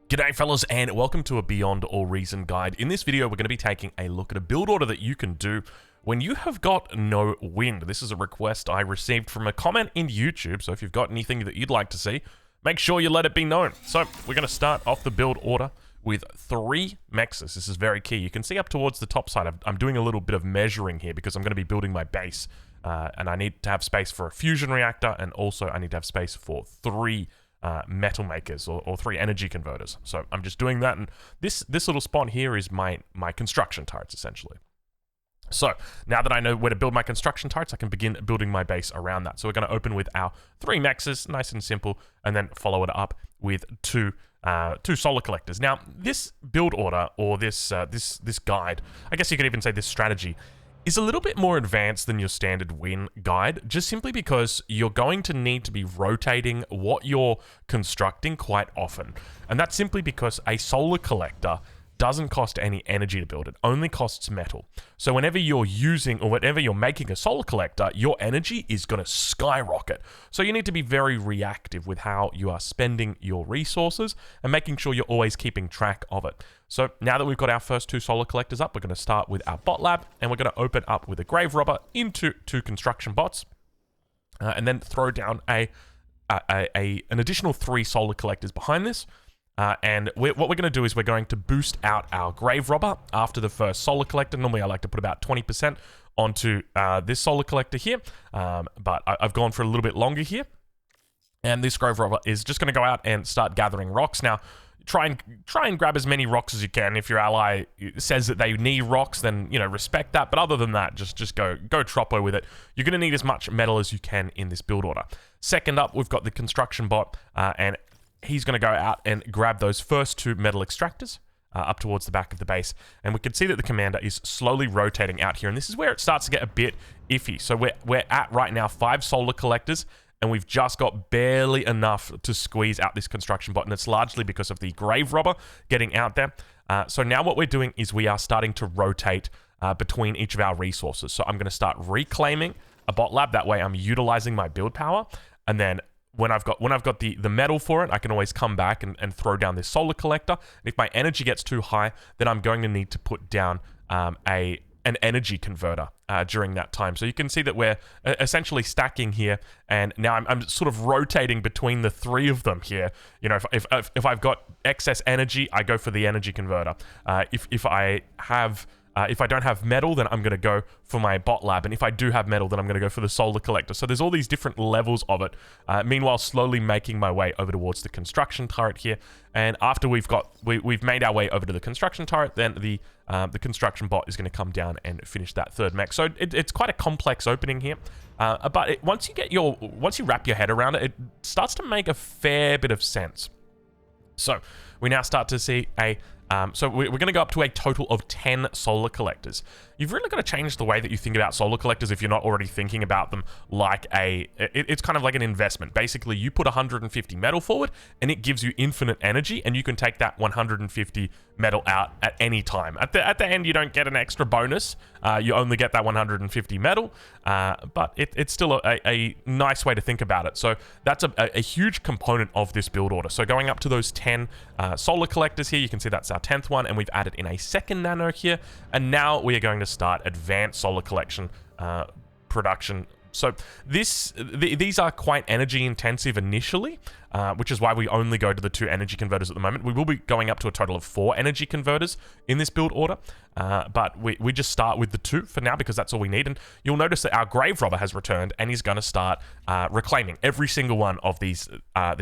G'day fellas, and welcome to a Beyond All Reason guide. In this video, we're going to be taking a look at a build order that you can do when you have got no wind. This is a request I received from a comment in YouTube, so if you've got anything that you'd like to see, make sure you let it be known. So we're going to start off the build order with 3 mexes. This is very key. You can see up towards the top side, I'm doing a little bit of measuring here because I'm going to be building my base, and I need to have space for a fusion reactor, and also I need to have space for 3 metal makers or 3 energy converters. So I'm just doing that, and this little spot here is my construction turrets essentially. So now that I know where to build my construction turrets, I can begin building my base around that. So we're going to open with our 3 mexes, nice and simple, and then follow it up with 2 solar collectors. Now this build order, or this guide, I guess you could even say this strategy, is a little bit more advanced than your standard win guide, just simply because you're going to need to be rotating what you're constructing quite often. And that's simply because a solar collector doesn't cost any energy to build, it only costs metal. So whenever you're using, or whenever you're making a solar collector, your energy is going to skyrocket. So you need to be very reactive with how you are spending your resources and making sure you're always keeping track of it. So now that we've got our first 2 solar collectors up, we're going to start with our bot lab, and we're going to open up with a grave robber into 2 construction bots, and then throw down an additional 3 solar collectors behind this. And what we're going to do is we're going to boost out our grave robber after the first solar collector. Normally I like to put about 20% onto this solar collector here, but I've gone for a little bit longer here. And this grave robber is just going to go out and start gathering rocks. Now, try and grab as many rocks as you can. If your ally says that they need rocks, then, you know, respect that. But other than that, just go troppo with it. You're going to need as much metal as you can in this build order. Second up, we've got the construction bot, and he's going to go out and grab those first 2 metal extractors up towards the back of the base. And we can see that the commander is slowly rotating out here. And this is where it starts to get a bit iffy. So we're at right now 5 solar collectors, and we've just got barely enough to squeeze out this construction bot. And it's largely because of the grave robber getting out there. So now what we're doing is we are starting to rotate between each of our resources. So I'm going to start reclaiming a bot lab. That way I'm utilizing my build power. And then when I've got the metal for it, I can always come back and throw down this solar collector. And if my energy gets too high, then I'm going to need to put down an energy converter during that time. So you can see that we're essentially stacking here, and now I'm sort of rotating between the 3 of them here. You know, if I've got excess energy, I go for the energy converter. If I don't have metal, then I'm going to go for my bot lab. And if I do have metal, then I'm going to go for the solar collector. So there's all these different levels of it. Meanwhile, slowly making my way over towards the construction turret here. And after we've made our way over to the construction turret, then the construction bot is going to come down and finish that 3rd mech. So it's quite a complex opening here. But once you wrap your head around it, it starts to make a fair bit of sense. So we now start to see so we're going to go up to a total of 10 solar collectors. You've really got to change the way that you think about solar collectors if you're not already thinking about them like it's kind of like an investment. Basically, you put 150 metal forward, and it gives you infinite energy, and you can take that 150 metal out at any time. At the end, you don't get an extra bonus. You only get that 150 metal, but it's still a nice way to think about it. So that's a huge component of this build order. So going up to those 10 solar collectors here, you can see that's our 10th one, and we've added in a 2nd nano here, and now we are going to start advanced solar collection production. So these are quite energy intensive initially, which is why we only go to the 2 energy converters at the moment. We will be going up to a total of 4 energy converters in this build order, but we just start with the 2 for now because that's all we need. And you'll notice that our grave robber has returned, and he's going to start reclaiming every single one of these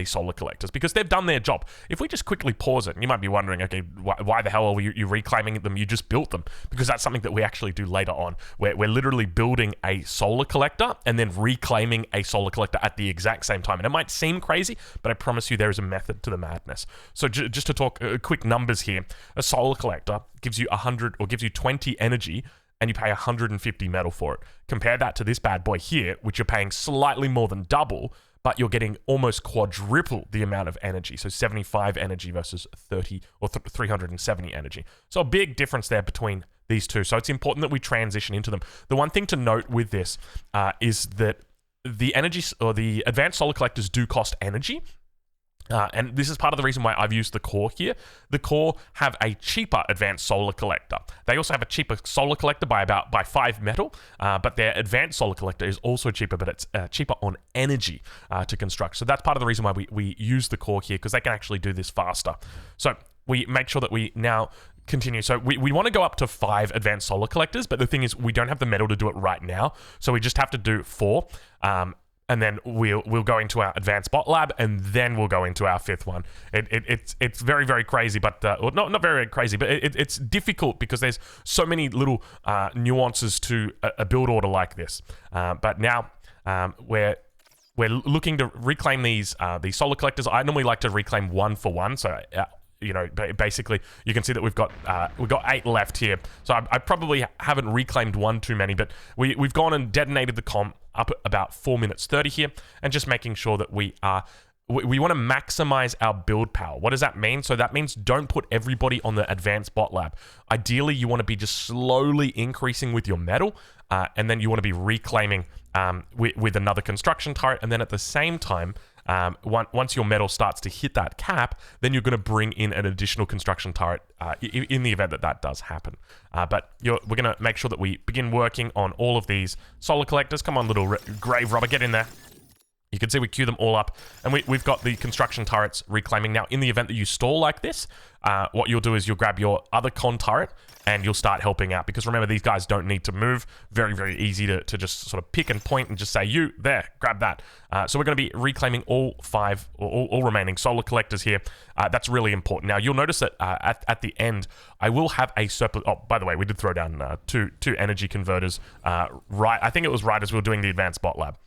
solar collectors because they've done their job. If we just quickly pause it, and you might be wondering, okay, why the hell are you reclaiming them? You just built them. Because that's something that we actually do later on. We're literally building a solar collector and then reclaiming a solar collector at the exact same time. And it might seem crazy, but I promise you there is a method to the madness. So just to talk quick numbers here, a solar collector gives you 100 or gives you 20 energy, and you pay 150 metal for it. Compare that to this bad boy here, which you're paying slightly more than double, but you're getting almost quadruple the amount of energy. So 75 energy versus 30 or 370 energy. So a big difference there between these two. So it's important that we transition into them. The one thing to note with this is that the energy or the advanced solar collectors do cost energy. And this is part of the reason why I've used the core here. The core have a cheaper advanced solar collector. They also have a cheaper solar collector by 5 metal, but their advanced solar collector is also cheaper, but it's cheaper on energy to construct. So that's part of the reason why we use the core here, because they can actually do this faster. So we make sure that we now continue. So we want to go up to 5 advanced solar collectors, but the thing is we don't have the metal to do it right now. So we just have to do 4. And then we'll go into our advanced bot lab, and then we'll go into our 5th one. It's very, very crazy, but well, not very, very crazy, but it's difficult because there's so many little nuances to a build order like this. But now we're looking to reclaim these solar collectors. I normally like to reclaim 1 for 1, so you know, basically you can see that we've got 8 left here. So I probably haven't reclaimed 1 too many, but we've gone and detonated the comp up at about 4 minutes 30 here, and just making sure that we want to maximize our build power. What does that mean? So that means don't put everybody on the advanced bot lab. Ideally, you want to be just slowly increasing with your metal, and then you want to be reclaiming with another construction turret, and then at the same time, once your metal starts to hit that cap, then you're going to bring in an additional construction turret in the event that does happen. But we're going to make sure that we begin working on all of these solar collectors. Come on, little grave robber, get in there. You can see we queue them all up, and we've got the construction turrets reclaiming. Now, in the event that you stall like this, what you'll do is you'll grab your other con turret, and you'll start helping out. Because remember, these guys don't need to move. Very, very easy to just sort of pick and point and just say, you, there, grab that. So we're going to be reclaiming all 5, or all remaining solar collectors here. That's really important. Now, you'll notice that at the end, I will have a surplus. Oh, by the way, we did throw down two energy converters, right? I think it was right as we were doing the advanced bot lab.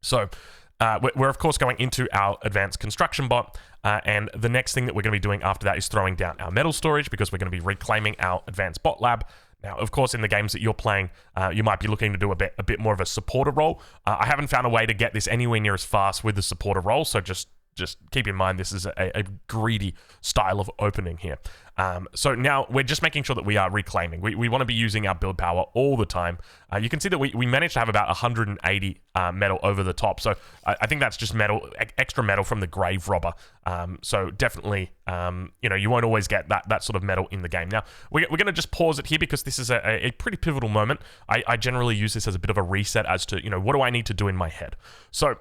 So we're of course going into our advanced construction bot, and the next thing that we're going to be doing after that is throwing down our metal storage, because we're going to be reclaiming our advanced bot lab. Now, of course, in the games that you're playing, you might be looking to do a bit more of a supporter role. I haven't found a way to get this anywhere near as fast with the supporter role, so just keep in mind this is a greedy style of opening here. So now we're just making sure that we are reclaiming. We want to be using our build power all the time. You can see that we managed to have about 180 metal over the top. So I think that's just metal, extra metal from the grave robber. So definitely, you know, you won't always get that sort of metal in the game. Now, we're going to just pause it here because this is a pretty pivotal moment. I generally use this as a bit of a reset as to, you know, what do I need to do in my head? So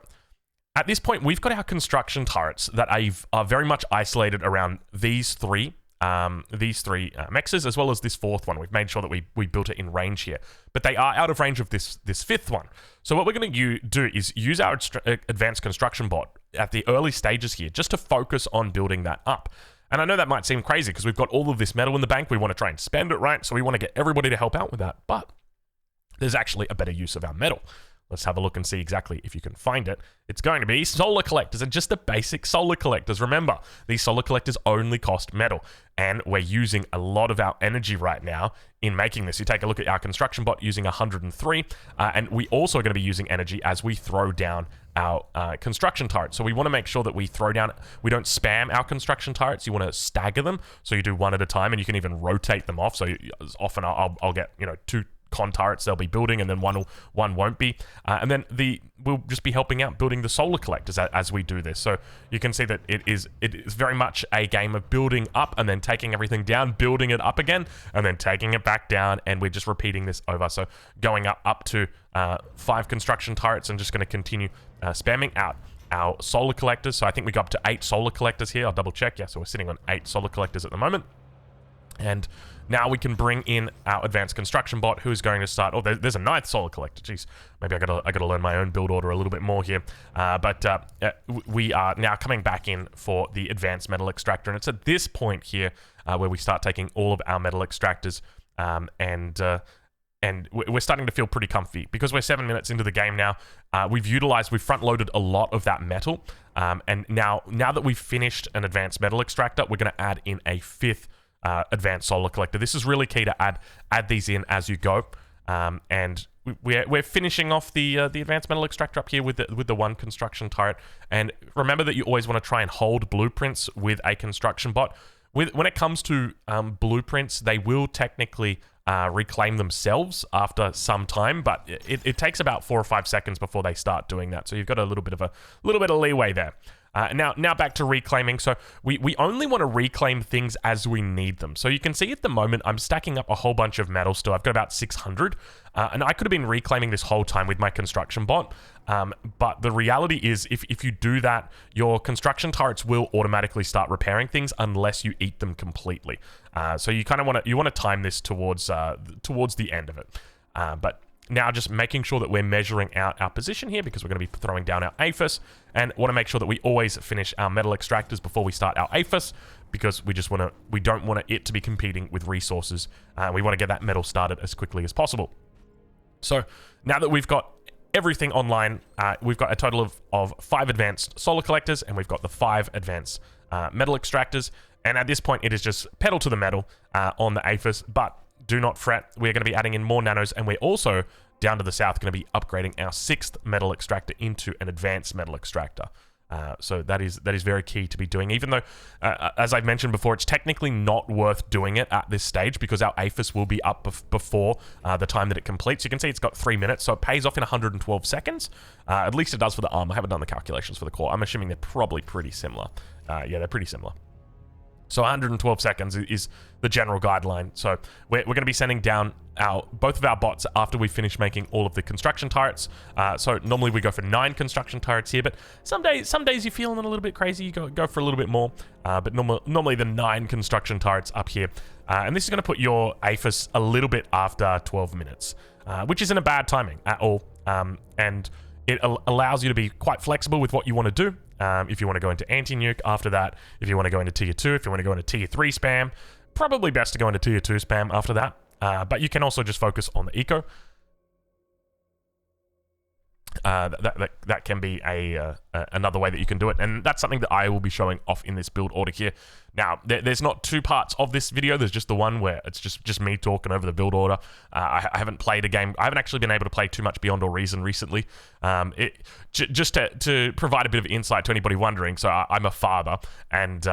at this point, we've got our construction turrets that are very much isolated around these three mexes, as well as this 4th one. We've made sure that we built it in range here, but they are out of range of this 5th one. So what we're going to do is use our advanced construction bot at the early stages here, just to focus on building that up. And I know that might seem crazy because we've got all of this metal in the bank. We want to try and spend it, right? So we want to get everybody to help out with that, but there's actually a better use of our metal. Let's have a look and see exactly if you can find it. It's going to be solar collectors, and just the basic solar collectors. Remember, these solar collectors only cost metal, and we're using a lot of our energy right now in making this. You take a look at our construction bot using 103, and we also are going to be using energy as we throw down our construction turrets. So we want to make sure that we don't spam our construction turrets. You want to stagger them, so you do one at a time, and you can even rotate them off. So often I'll get, you know, 2 con turrets they'll be building, and then one won't be, and then we'll just be helping out building the solar collectors as we do this. So you can see that it is very much a game of building up and then taking everything down, building it up again, and then taking it back down, and we're just repeating this over. So going up to 5 construction turrets, and just going to continue spamming out our solar collectors. So I think we got up to 8 solar collectors here. I'll double check. Yeah, so we're sitting on 8 solar collectors at the moment. And now we can bring in our advanced construction bot, who's going to start. Oh, there's a 9th solar collector. Jeez, maybe I gotta learn my own build order a little bit more here. But we are now coming back in for the advanced metal extractor, and it's at this point here where we start taking all of our metal extractors, and we're starting to feel pretty comfy because we're 7 minutes into the game now. We've front-loaded a lot of that metal, and now that we've finished an advanced metal extractor, we're going to add in a 5th advanced solar collector. This is really key to add these in as you go, and we're finishing off the advanced metal extractor up here with the 1 construction turret. And remember that you always want to try and hold blueprints with a construction bot. When it comes to blueprints, they will technically reclaim themselves after some time, but it takes about 4 or 5 seconds before they start doing that. So you've got a little bit of leeway there. Now back to reclaiming. So we only want to reclaim things as we need them. So you can see at the moment I'm stacking up a whole bunch of metal still. I've got about 600, and I could have been reclaiming this whole time with my construction bot. But the reality is, if you do that, your construction turrets will automatically start repairing things unless you eat them completely. So you kind of want to time this towards the end of it. But now just making sure that we're measuring out our position here, because we're going to be throwing down our APHIS, and want to make sure that we always finish our metal extractors before we start our APHIS, because we don't want it to be competing with resources. We want to get that metal started as quickly as possible. So now that we've got everything online, we've got a total of 5 advanced solar collectors, and we've got the 5 advanced metal extractors. And at this point, it is just pedal to the metal on the APHIS, but do not fret. We're going to be adding in more nanos, and we're also, down to the south, going to be upgrading our 6th metal extractor into an advanced metal extractor. So that is very key to be doing, even though, as I've mentioned before, it's technically not worth doing it at this stage, because our APHIS will be up before the time that it completes. You can see it's got 3 minutes, so it pays off in 112 seconds. At least it does for the arm. I haven't done the calculations for the core. I'm assuming they're probably pretty similar. Yeah, they're pretty similar. So 112 seconds is the general guideline. So we're going to be sending down both of our bots after we finish making all of the construction turrets. So normally we go for 9 construction turrets here, but some days you're feeling a little bit crazy, you go for a little bit more. But normally the 9 construction turrets up here. And this is going to put your APHIS a little bit after 12 minutes, which isn't a bad timing at all. And it allows you to be quite flexible with what you want to do. If you want to go into anti-nuke after that, if you want to go into tier 2, if you want to go into tier 3 spam, probably best to go into tier 2 spam after that. But you can also just focus on the eco. That can be another way that you can do it, and that's something that I will be showing off in this build order here. Now, there's not 2 parts of this video. There's just the one where it's just me talking over the build order. I haven't played a game. I haven't actually been able to play too much Beyond All Reason recently. Just to provide a bit of insight to anybody wondering, so I'm a father, and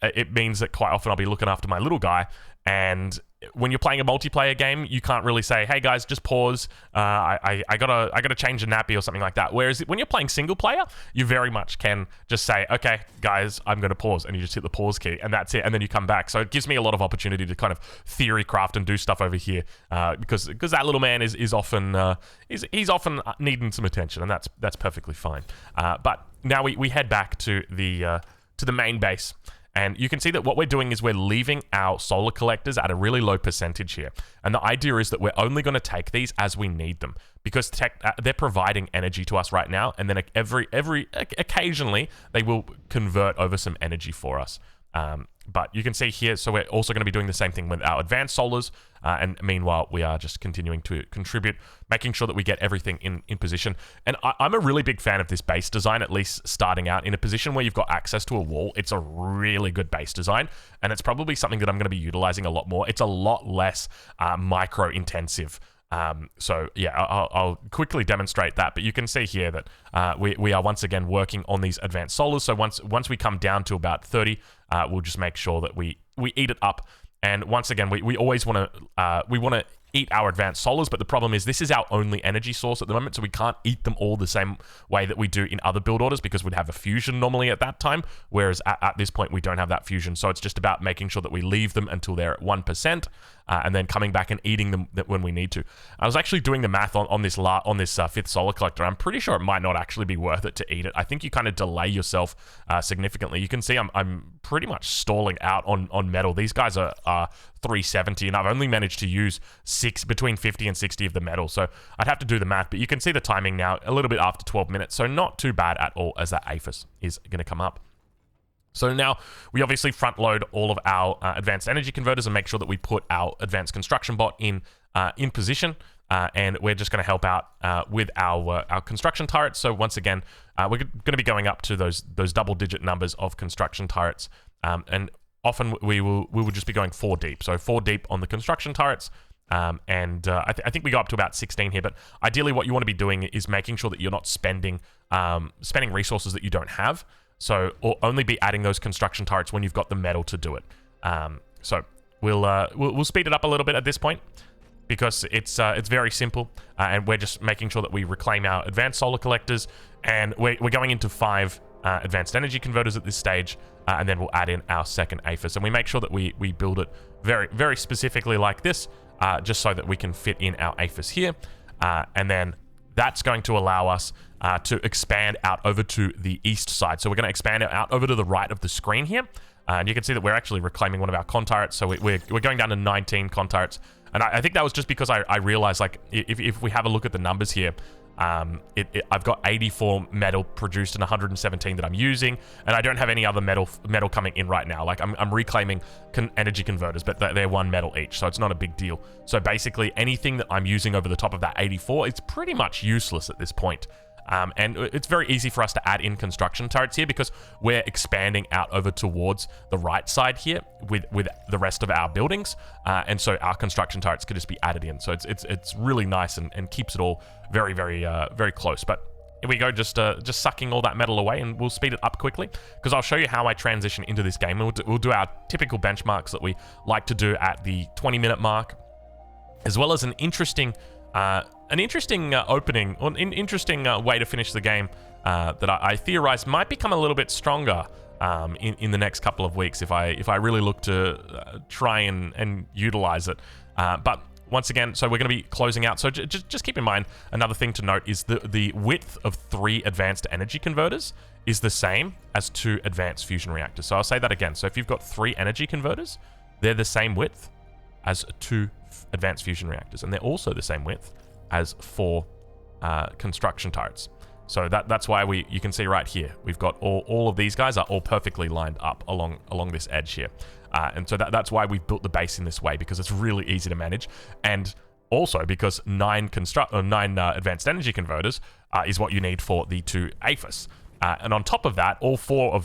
it means that quite often I'll be looking after my little guy, and when you're playing a multiplayer game, you can't really say, "Hey guys, just pause. I gotta change a nappy" or something like that. Whereas when you're playing single player, you very much can just say, "Okay, guys, I'm gonna pause," and you just hit the pause key, and that's it. And then you come back. So it gives me a lot of opportunity to kind of theory craft and do stuff over here, because that little man is often he's often needing some attention, and that's perfectly fine. But now we head back to the main base. And you can see that what we're doing is we're leaving our solar collectors at a really low percentage here. And the idea is that we're only going to take these as we need them, because they're providing energy to us right now. And then occasionally they will convert over some energy for us. But you can see here, so we're also going to be doing the same thing with our advanced solars. And meanwhile, we are just continuing to contribute, making sure that we get everything in position. And I'm a really big fan of this base design, at least starting out in a position where you've got access to a wall. It's a really good base design, and it's probably something that I'm going to be utilizing a lot more. It's a lot less micro intensive. So yeah, I'll quickly demonstrate that, but you can see here that we are once again working on these advanced solars. So once we come down to about 30, we'll just make sure that we eat it up. And once again, we always want to eat our advanced solars, but the problem is this is our only energy source at the moment, so we can't eat them all the same way that we do in other build orders, because we'd have a fusion normally at that time, whereas at this point we don't have that fusion. So it's just about making sure that we leave them until they're at 1%, and then coming back and eating them when we need to. I was actually doing the math on this 5th solar collector. I'm pretty sure it might not actually be worth it to eat it. I think you kind of delay yourself significantly. You can see I'm pretty much stalling out on metal. These guys are 370, and I've only managed to use between 50 and 60 of the metal, so I'd have to do the math, but you can see the timing now a little bit after 12 minutes, so not too bad at all as that APHIS is going to come up. So now we obviously front load all of our advanced energy converters and make sure that we put our advanced construction bot in position, and we're just going to help out with our construction turrets. So once again, we're going to be going up to those double-digit numbers of construction turrets, and often we will just be going 4 deep. So 4 deep on the construction turrets. I think we go up to about 16 here, but ideally what you want to be doing is making sure that you're not spending resources that you don't have. So, or only be adding those construction turrets when you've got the metal to do it. So we'll speed it up a little bit at this point, because it's very simple, and we're just making sure that we reclaim our advanced solar collectors, and we're going into 5 advanced energy converters at this stage, and then we'll add in our second APHIS. And we make sure that we build it very, very specifically like this, just so that we can fit in our APHIS here. And then that's going to allow us to expand out over to the east side. So we're going to expand it out over to the right of the screen here. And you can see that we're actually reclaiming one of our con turrets. So we're going down to 19 con turrets. And I think that was just because I realized, like, if we have a look at the numbers here, I've got 84 metal produced and 117 that I'm using, and I don't have any other metal coming in right now. Like, I'm reclaiming energy converters, but they're 1 metal each, so it's not a big deal. So basically, anything that I'm using over the top of that 84, it's pretty much useless at this point. And it's very easy for us to add in construction turrets here because we're expanding out over towards the right side here with the rest of our buildings. And so our construction turrets could just be added in. So it's really nice and keeps it all very, very, very close. But here we go, just sucking all that metal away, and we'll speed it up quickly because I'll show you how I transition into this game. We'll do our typical benchmarks that we like to do at the 20-minute mark, as well as an interesting opening, or an interesting way to finish the game that I theorize might become a little bit stronger in the next couple of weeks if I really look to try and utilize it. But once again, so we're going to be closing out. So just keep in mind, another thing to note is the width of 3 advanced energy converters is the same as 2 advanced fusion reactors. So I'll say that again. So if you've got 3 energy converters, they're the same width as 2 advanced fusion reactors, and they're also the same width as 4 construction turrets. So that's why you can see right here, we've got all of these guys are all perfectly lined up along this edge here. And so that's why we've built the base in this way, because it's really easy to manage. And also because 9 advanced energy converters is what you need for the 2 APHIS. And on top of that, all four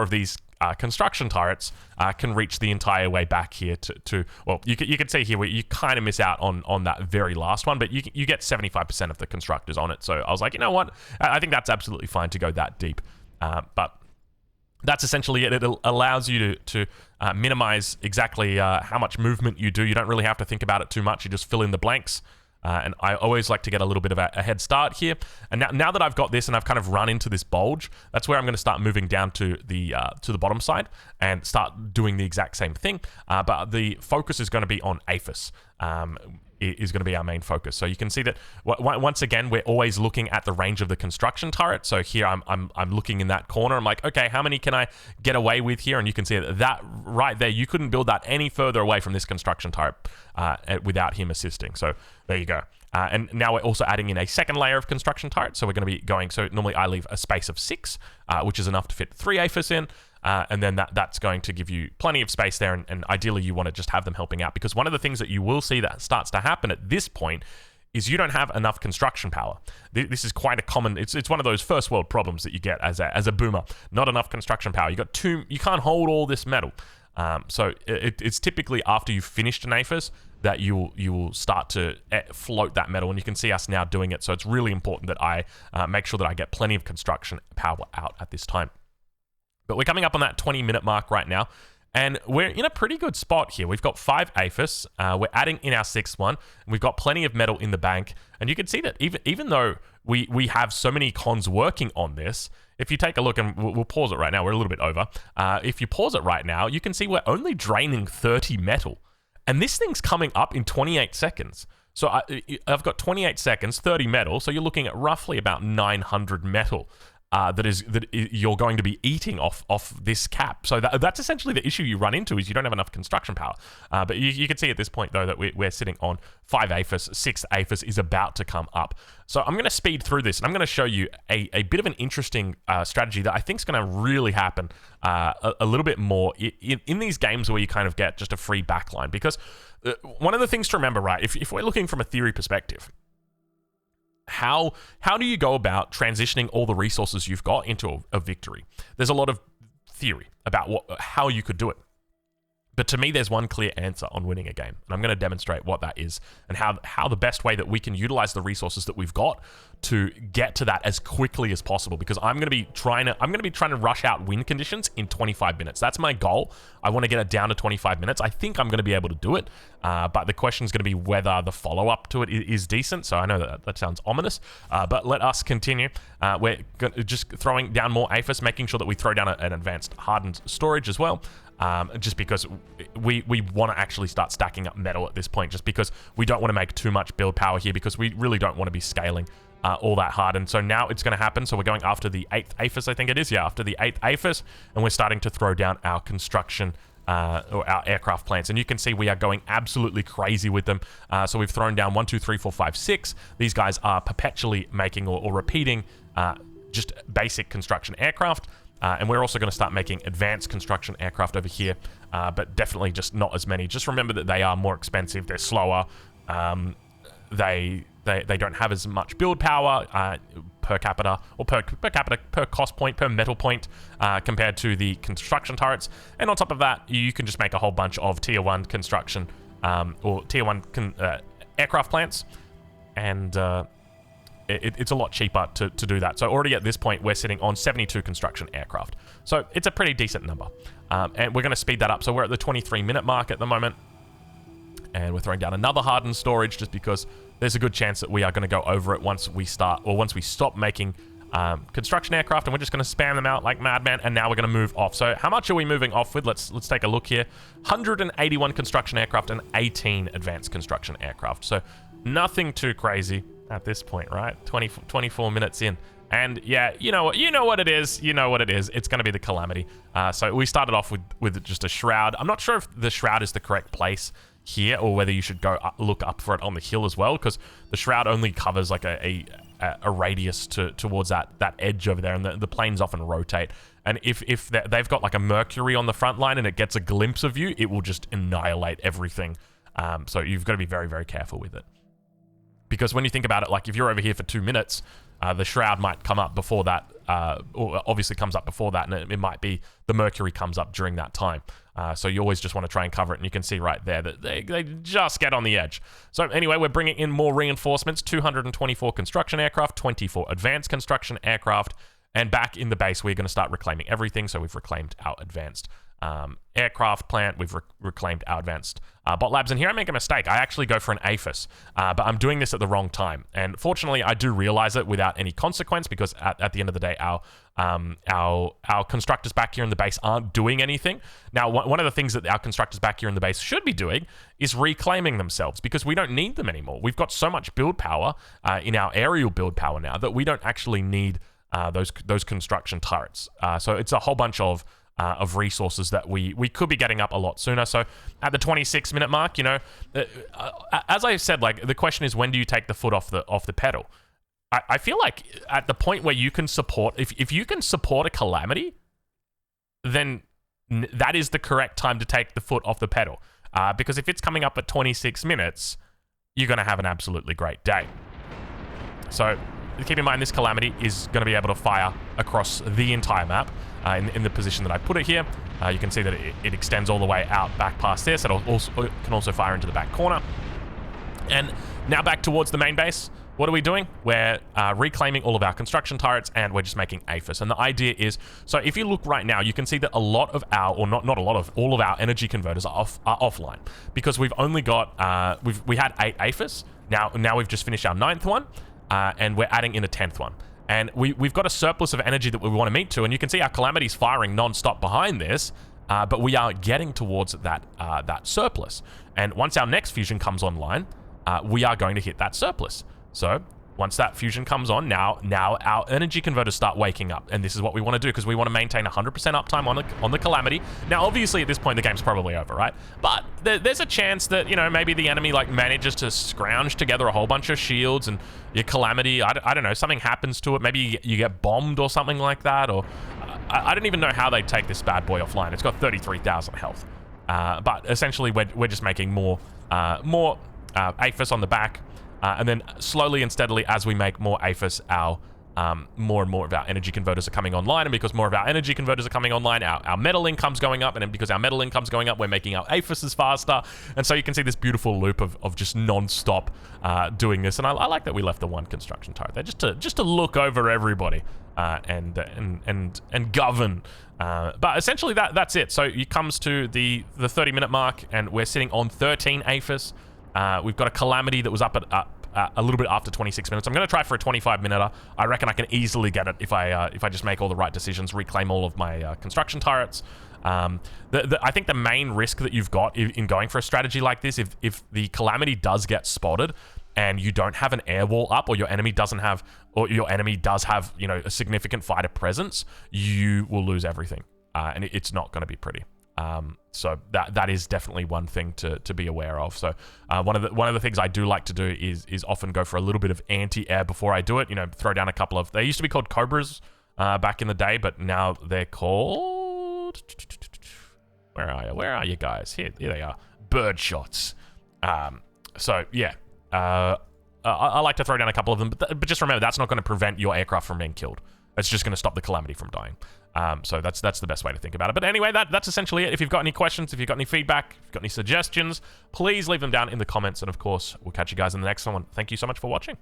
of these construction turrets can reach the entire way back here to well, you can see here where you kind of miss out on that very last one, but you get 75% of the constructors on it. So I was like, you know what? I think that's absolutely fine to go that deep. But that's essentially it. It allows you to minimize exactly how much movement you do. You don't really have to think about it too much. You just fill in the blanks. And I always like to get a little bit of a head start here. And now that I've got this and I've kind of run into this bulge, that's where I'm going to start moving down to the bottom side and start doing the exact same thing. But the focus is going to be on APHIS. Is going to be our main focus. So you can see that once again, we're always looking at the range of the construction turret. So here I'm looking in that corner. I'm like, okay, how many can I get away with here? And you can see that right there, you couldn't build that any further away from this construction turret without him assisting. So there you go. And now we're also adding in a second layer of construction turret. So we're going to be going, so normally I leave a space of 6, which is enough to fit 3 APHIS in. And then that's going to give you plenty of space there, and ideally you want to just have them helping out, because one of the things that you will see that starts to happen at this point is you don't have enough construction power. This is quite a common, it's one of those first world problems that you get as a boomer. Not enough construction power. You can't hold all this metal. So it's typically after you've finished an APHIS that you will start to float that metal, and you can see us now doing it. So it's really important that I make sure that I get plenty of construction power out at this time. But we're coming up on that 20-minute mark right now, and we're in a pretty good spot here. We've got 5 APHIS. We're adding in our 6th one, and we've got plenty of metal in the bank. And you can see that even though we have so many cons working on this, if you take a look, and we'll pause it right now, we're a little bit over. If you pause it right now, you can see we're only draining 30 metal. And this thing's coming up in 28 seconds. So I've got 28 seconds, 30 metal, so you're looking at roughly about 900 metal. That you're going to be eating off this cap. So that's essentially the issue you run into, is you don't have enough construction power. But you can see at this point, though, that we're sitting on 5 APHIS. 6th APHIS is about to come up. So I'm going to speed through this, and I'm going to show you a bit of an interesting strategy that I think is going to really happen a little bit more in these games where you kind of get just a free backline. Because one of the things to remember, right, if we're looking from a theory perspective, how do you go about transitioning all the resources you've got into a victory? There's a lot of theory about how you could do it. But to me, there's one clear answer on winning a game, and I'm going to demonstrate what that is and how the best way that we can utilize the resources that we've got to get to that as quickly as possible. Because I'm going to be trying to rush out win conditions in 25 minutes. That's my goal. I want to get it down to 25 minutes. I think I'm going to be able to do it, but the question is going to be whether the follow-up to it is decent. So I know that sounds ominous, but let us continue. We're just throwing down more APHIS, making sure that we throw down an advanced hardened storage as well. Just because we want to actually start stacking up metal at this point, just because we don't want to make too much build power here, because we really don't want to be scaling all that hard. And so now it's going to happen. So we're going after the 8th APHIS, I think it is. Yeah, after the 8th APHIS, and we're starting to throw down our construction or our aircraft plants. And you can see we are going absolutely crazy with them. So we've thrown down 1, 2, 3, 4, 5, 6. These guys are perpetually making or repeating just basic construction aircraft. And we're also going to start making advanced construction aircraft over here, but definitely just not as many. Just remember that they are more expensive, they're slower, they don't have as much build power per capita, or per cost point, per metal point, compared to the construction turrets. And on top of that, you can just make a whole bunch of tier 1 construction or tier 1 aircraft plants, and it's a lot cheaper to do that. So already at this point, we're sitting on 72 construction aircraft. So it's a pretty decent number. And we're going to speed that up. So we're at the 23-minute mark at the moment. And we're throwing down another hardened storage just because there's a good chance that we are going to go over it once we stop making construction aircraft. And we're just going to spam them out like madman. And now we're going to move off. So how much are we moving off with? Let's take a look here. 181 construction aircraft and 18 advanced construction aircraft. So nothing too crazy at this point, right? 24 minutes in. And yeah, you know what it is. It's going to be the Calamity. So we started off with just a Shroud. I'm not sure if the Shroud is the correct place here, or whether you should go look up for it on the hill as well, because the Shroud only covers like a radius towards that edge over there, and the planes often rotate. And if they've got like a Mercury on the front line and it gets a glimpse of you, it will just annihilate everything. So you've got to be very, very careful with it. Because when you think about it, like if you're over here for 2 minutes, the Shroud might come up before that, or obviously comes up before that, and it might be the Mercury comes up during that time. So you always just want to try and cover it, and you can see right there that they just get on the edge. So anyway, we're bringing in more reinforcements, 224 construction aircraft, 24 advanced construction aircraft, and back in the base, we're going to start reclaiming everything. So we've reclaimed our advanced aircraft plant, we've reclaimed our advanced bot labs, and here I make a mistake. I actually go for an APHIS, but I'm doing this at the wrong time, and fortunately I do realize it without any consequence, because at the end of the day, our constructors back here in the base aren't doing anything. Now, one of the things that our constructors back here in the base should be doing is reclaiming themselves, because we don't need them anymore. We've got so much build power in our aerial build power now that we don't actually need those construction turrets. So it's a whole bunch of resources that we could be getting up a lot sooner. So at the 26-minute mark, as I said, like the question is, when do you take the foot off the pedal? I feel like at the point where you can support, if you can support a Calamity, then that is the correct time to take the foot off the pedal. Because if it's coming up at 26 minutes, you're going to have an absolutely great day. So keep in mind, this Calamity is going to be able to fire across the entire map in the position that I put it here. You can see that it extends all the way out back past this. It can also fire into the back corner. And now back towards the main base. What are we doing? We're reclaiming all of our construction turrets, and we're just making APHIS. And the idea is, so if you look right now, you can see that a lot of our, or not a lot of, all of our energy converters are offline, because we've only got, we had 8 APHIS. Now we've just finished our 9th one, and we're adding in a 10th one. And we've got a surplus of energy that we want to meet to, and you can see our Calamity's firing non-stop behind this, but we are getting towards that surplus. And once our next fusion comes online, we are going to hit that surplus. So once that fusion comes on, now our energy converters start waking up, and this is what we want to do, because we want to maintain 100% uptime on the Calamity. Now, obviously, at this point, the game's probably over, right? But there's a chance that, maybe the enemy manages to scrounge together a whole bunch of shields, and your Calamity, I don't know, something happens to it. Maybe you get bombed or something like that, or I don't even know how they take this bad boy offline. It's got 33,000 health, but essentially, we're just making more APHIS on the back. And then slowly and steadily, as we make more APHIS, our more and more of our energy converters are coming online, and because more of our energy converters are coming online, our metal income's going up, and then because our metal income's going up, we're making our aphises faster, and so you can see this beautiful loop of just non-stop doing this. And I like that we left the one construction turret there just to look over everybody and govern. But essentially that's it. So it comes to the 30-minute mark, and we're sitting on 13 aphis. We've got a calamity that was up at a little bit after 26 minutes. I'm going to try for a 25-minute. I reckon I can easily get it if I just make all the right decisions, reclaim all of my construction turrets. I think the main risk that you've got in going for a strategy like this, if the calamity does get spotted and you don't have an air wall up, or your enemy does have, you know, a significant fighter presence, you will lose everything, and it's not going to be pretty. So that is definitely one thing to be aware of. So one of the things I do like to do is often go for a little bit of anti-air before I do it. You know, throw down a couple of, they used to be called Cobras back in the day, but now they're called, where are you guys? Here they are, bird shots. So yeah, I like to throw down a couple of them, but just remember, that's not going to prevent your aircraft from being killed. It's just going to stop the calamity from dying. So that's the best way to think about it. But anyway, that's essentially it. If you've got any questions, if you've got any feedback, if you've got any suggestions, please leave them down in the comments. And of course, we'll catch you guys in the next one. Thank you so much for watching.